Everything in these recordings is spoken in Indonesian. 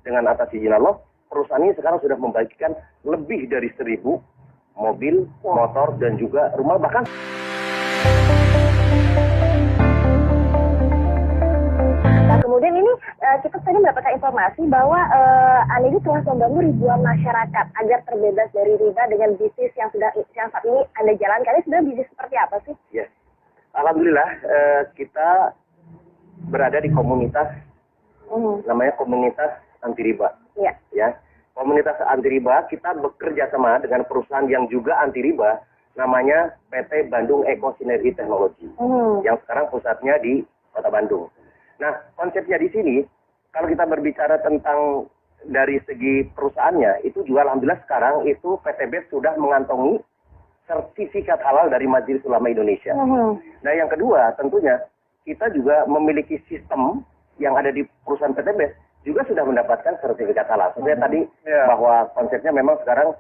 dengan atas izin Allah, perusahaan ini sekarang sudah membagikan lebih dari 1.000 mobil, motor, dan juga rumah, bahkan kemudian ini kita tadi mendapatkan informasi bahwa Anda ini telah membangun ribuan masyarakat agar terbebas dari riba dengan bisnis yang saat ini Anda jalankan. Ini sebenarnya bisnis seperti apa sih? Ya, alhamdulillah kita berada di komunitas namanya komunitas anti riba. Iya. Ya, komunitas anti riba kita bekerja sama dengan perusahaan yang juga anti riba, namanya PT Bandung Eko Sinergi Teknologi, yang sekarang pusatnya di Kota Bandung. Nah, konsepnya di sini, kalau kita berbicara tentang dari segi perusahaannya, itu juga alhamdulillah sekarang itu PT BES sudah mengantongi sertifikat halal dari Majelis Ulama Indonesia. Nah, yang kedua tentunya kita juga memiliki sistem yang ada di perusahaan PT BES juga sudah mendapatkan sertifikat halal. Sebenarnya tadi bahwa konsepnya memang sekarang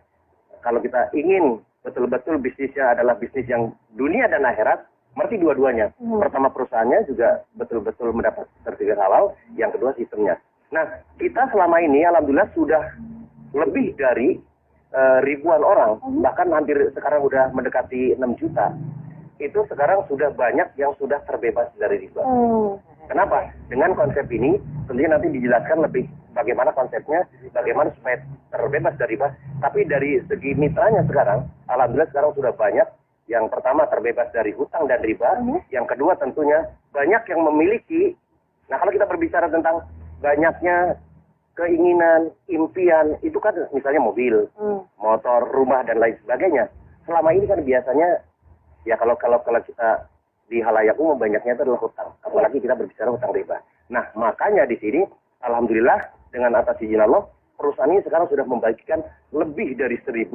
kalau kita ingin betul-betul bisnisnya adalah bisnis yang dunia dan akhirat, berarti dua-duanya. Pertama perusahaannya juga betul-betul mendapat sertifikat halal, yang kedua sistemnya. Nah, kita selama ini alhamdulillah sudah lebih dari ribuan orang, bahkan hampir sekarang sudah mendekati 6 juta. Itu sekarang sudah banyak yang sudah terbebas dari riba. Kenapa? Dengan konsep ini, tentunya nanti dijelaskan lebih bagaimana konsepnya, bagaimana supaya terbebas dari riba. Tapi dari segi mitranya sekarang, alhamdulillah sekarang sudah banyak. Yang pertama terbebas dari hutang dan riba, yang kedua tentunya banyak yang memiliki. Nah, kalau kita berbicara tentang banyaknya keinginan, impian, itu kan misalnya mobil, motor, rumah dan lain sebagainya. Selama ini kan biasanya ya kalau kita di halayak umum banyaknya itu adalah hutang, apalagi kita berbicara hutang riba. Nah, makanya di sini alhamdulillah dengan atas izin Allah, perusahaan ini sekarang sudah membagikan lebih dari 1.000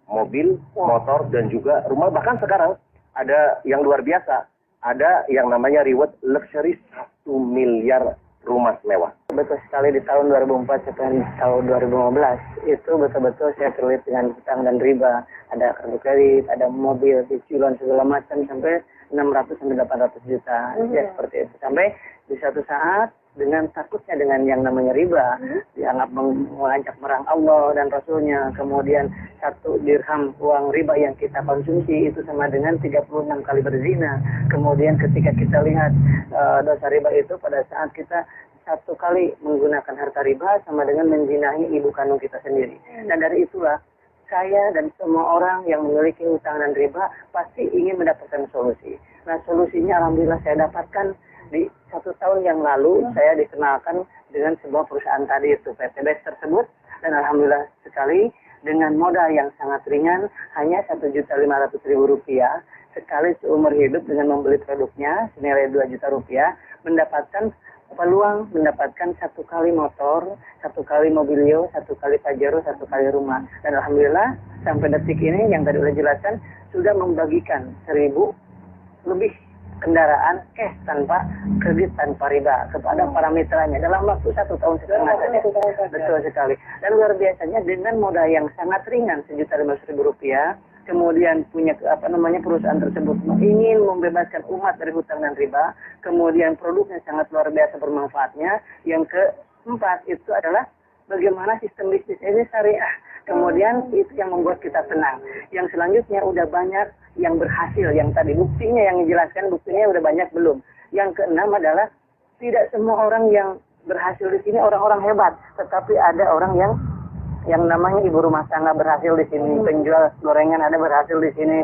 mobil, motor, dan juga rumah. Bahkan sekarang ada yang luar biasa. Ada yang namanya reward luxury 1 miliar rumah mewah. Betul sekali, di tahun 2004 sampai tahun 2015 itu betul-betul saya terlibat dengan hutang dan riba. Ada kartu kredit, ada mobil, cicilan segala macam sampai 600 sampai 800 juta. Ya seperti itu. Sampai di satu saat dengan takutnya dengan yang namanya riba, dianggap mengajak merang Allah dan Rasulnya, kemudian 1 dirham uang riba yang kita konsumsi itu sama dengan 36 kali berzina. Kemudian ketika kita lihat dosa riba itu pada saat kita 1 kali menggunakan harta riba sama dengan menzinahi ibu kandung kita sendiri. Dan dari itulah saya dan semua orang yang memiliki hutang dan riba pasti ingin mendapatkan solusi. Nah, solusinya alhamdulillah saya dapatkan di 1 tahun yang lalu. Saya dikenalkan dengan sebuah perusahaan tadi itu PT BES tersebut, dan alhamdulillah sekali dengan modal yang sangat ringan, hanya Rp1.500.000 sekali seumur hidup dengan membeli produknya senilai Rp2 juta, mendapatkan peluang mendapatkan 1 kali motor, 1 kali mobilio, 1 kali pajero, 1 kali rumah. Dan alhamdulillah sampai detik ini yang tadi sudah jelaskan sudah membagikan 1.000 lebih kendaraan cash tanpa kredit tanpa riba kepada para mitranya dalam waktu 1 tahun setengah saja. Betul sekali. Dan luar biasanya dengan modal yang sangat ringan Rp1.500.000, kemudian punya perusahaan tersebut ingin membebaskan umat dari hutang dan riba, kemudian produknya sangat luar biasa bermanfaatnya. Yang keempat itu adalah bagaimana sistem bisnis ini syariah. Kemudian itu yang membuat kita tenang. Yang selanjutnya udah banyak yang berhasil, yang tadi buktinya yang dijelaskan, buktinya udah banyak belum. Yang keenam adalah tidak semua orang yang berhasil di sini orang-orang hebat, tetapi ada orang yang namanya ibu rumah tangga berhasil di sini, penjual gorengan ada berhasil di sini,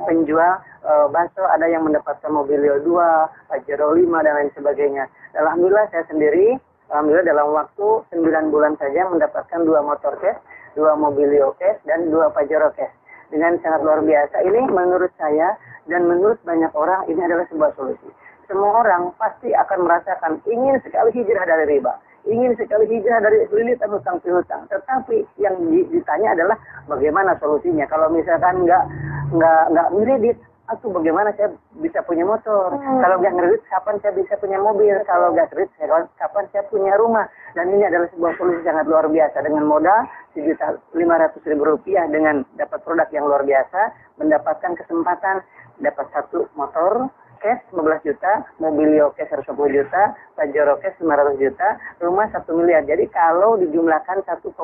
penjual bakso ada yang mendapatkan mobilio 2, pajero 5 dan lain sebagainya. Alhamdulillah saya sendiri, alhamdulillah dalam waktu 9 bulan saja mendapatkan 2 motor cash, 2 mobilio cash dan 2 pajero cash. Dengan sangat luar biasa. Ini menurut saya dan menurut banyak orang ini adalah sebuah solusi. Semua orang pasti akan merasakan ingin sekali hijrah dari riba, ingin sekali hijrah dari lilitan hutang piutang. Tetapi yang ditanya adalah bagaimana solusinya. Kalau misalkan nggak ngeredit, atau bagaimana saya bisa punya motor? Kalau nggak ngeredit, kapan saya bisa punya mobil? Kalau nggak kredit, kapan saya punya rumah? Dan ini adalah sebuah solusi sangat luar biasa. Dengan modal Rp1.500.000 dengan dapat produk yang luar biasa, mendapatkan kesempatan dapat 1 motor, cash 15 juta, Mobilio cash 110 juta, Pajero cash 500 juta, rumah 1 miliar. Jadi kalau dijumlahkan 1,65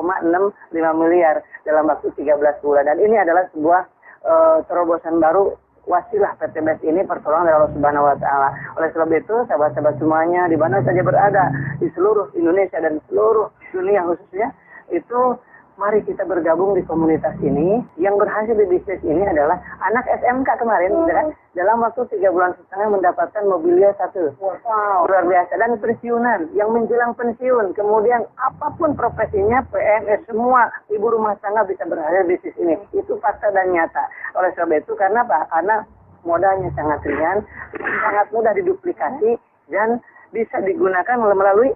miliar dalam waktu 13 bulan. Dan ini adalah sebuah terobosan baru wasilah PT BES ini pertolongan dari Allah Subhanahu wa taala. Oleh sebab itu, sahabat-sahabat semuanya di mana saja berada di seluruh Indonesia dan seluruh dunia khususnya, itu mari kita bergabung di komunitas ini. Yang berhasil di bisnis ini adalah anak SMK kemarin, kan? Dalam waktu 3 bulan setengah mendapatkan Mobilio 1. Wow, luar biasa. Dan pensiunan, yang menjelang pensiun, kemudian apapun profesinya, PNS, semua ibu rumah tangga bisa berhasil di bisnis ini. Itu fakta dan nyata. Oleh sebab itu, karena apa? Karena modalnya sangat ringan, sangat mudah diduplikasi, dan bisa digunakan melalui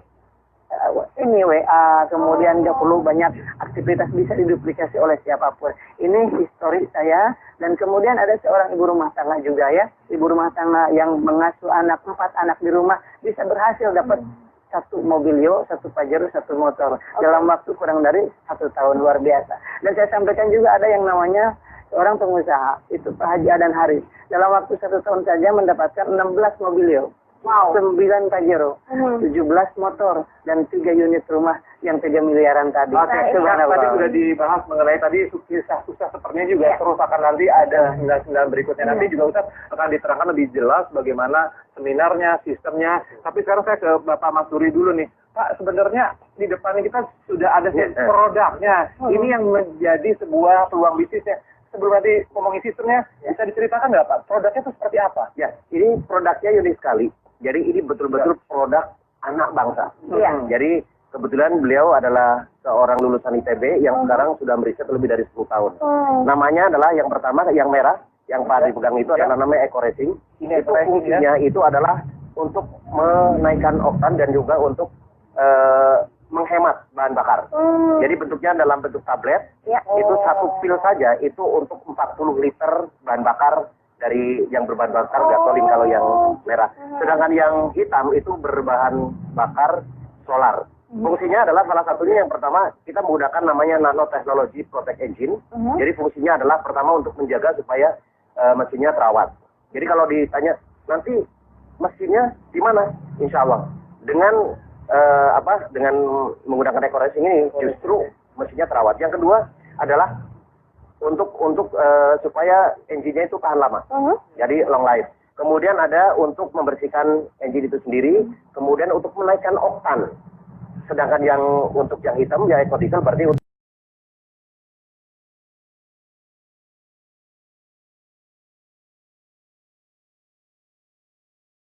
ini WA, kemudian nggak perlu banyak aktivitas, bisa diduplikasi oleh siapapun. Ini histori saya. Dan kemudian ada seorang ibu rumah tangga juga ya, ibu rumah tangga yang mengasuh 4 anak di rumah, bisa berhasil dapat 1 Mobilio, 1 Pajero, 1 motor dalam waktu kurang dari 1 tahun. Luar biasa. Dan saya sampaikan juga ada yang namanya seorang pengusaha, itu Pak Haji Adan Haris, dalam waktu 1 tahun saja mendapatkan 16 Mobilio. Wow. 9 Pajero, 17 motor, dan 3 unit rumah yang 3 miliaran tadi. Oke, tadi sudah dibahas mengenai tadi kisah sukses sepertinya juga terus akan nanti ada 9 berikutnya. Nanti juga Ustaz akan diterangkan lebih jelas bagaimana seminarnya, sistemnya. Tapi sekarang saya ke Bapak Mas Duri dulu nih. Pak, sebenarnya di depan kita sudah ada produknya. Ini yang menjadi sebuah peluang bisnisnya. Sebelum nanti ngomongin sistemnya, bisa diceritakan nggak Pak? Produknya itu seperti apa? Ya, ini produknya unik sekali. Jadi ini betul-betul produk anak bangsa. Jadi kebetulan beliau adalah seorang lulusan ITB yang sekarang sudah meriset lebih dari 10 tahun. Namanya adalah yang pertama, yang merah, yang Pak dipegang itu adalah namanya Eco Racing. Itu fungsinya itu adalah untuk menaikkan oktan dan juga untuk menghemat bahan bakar. Jadi bentuknya dalam bentuk tablet. Itu 1 pil saja itu untuk 40 liter bahan bakar dari yang berbahan bakar gasolin kalau yang merah. Sedangkan yang hitam itu berbahan bakar solar. Fungsinya adalah salah satunya yang pertama kita menggunakan namanya nanotechnology protect engine. Jadi fungsinya adalah pertama untuk menjaga supaya mesinnya terawat. Jadi kalau ditanya nanti mesinnya di mana? Insya Allah dengan dengan menggunakan Eco Racing ini justru mesinnya terawat. Yang kedua adalah untuk supaya engine-nya itu tahan lama. Jadi long life. Kemudian ada untuk membersihkan engine itu sendiri, kemudian untuk menaikkan oktan. Sedangkan yang untuk yang hitam ya eco diesel berarti